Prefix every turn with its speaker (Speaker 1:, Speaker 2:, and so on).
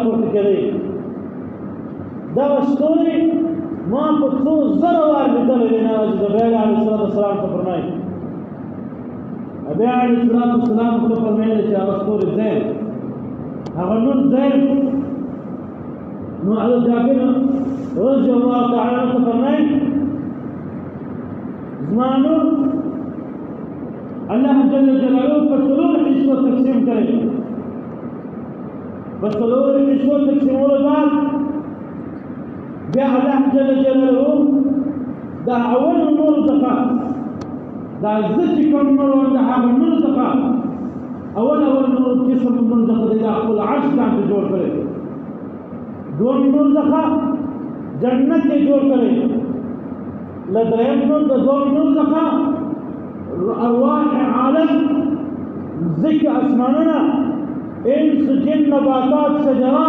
Speaker 1: پورته کېدی. دغه ستوري ما په څو زره وار لیدلی دی. چې نبی علیه السلام ته فرمایي، نبی علیه السلام ته فرمایي چې هغه ستوري زید، هغه نور زید. نو حضرت جابر رضی الله تعالی عنہ ته فرمایي زما نور الله جل جلاله په څلور حصو تقسیم کړی. په څلور حصو تقسیمولو بعد بیا الله جل جلاله دا اول نور څخه دا زه چې کوم نور د هغه نور څخه اول نور قسم نور څخه د خپل عرش باندې جوړ کړی. دوم نور څخه جنت کې جوړ کړی. لدریم نور د دوم نور څخه ارواح عالم ذکر اسماننا انس جن نباتات شجرات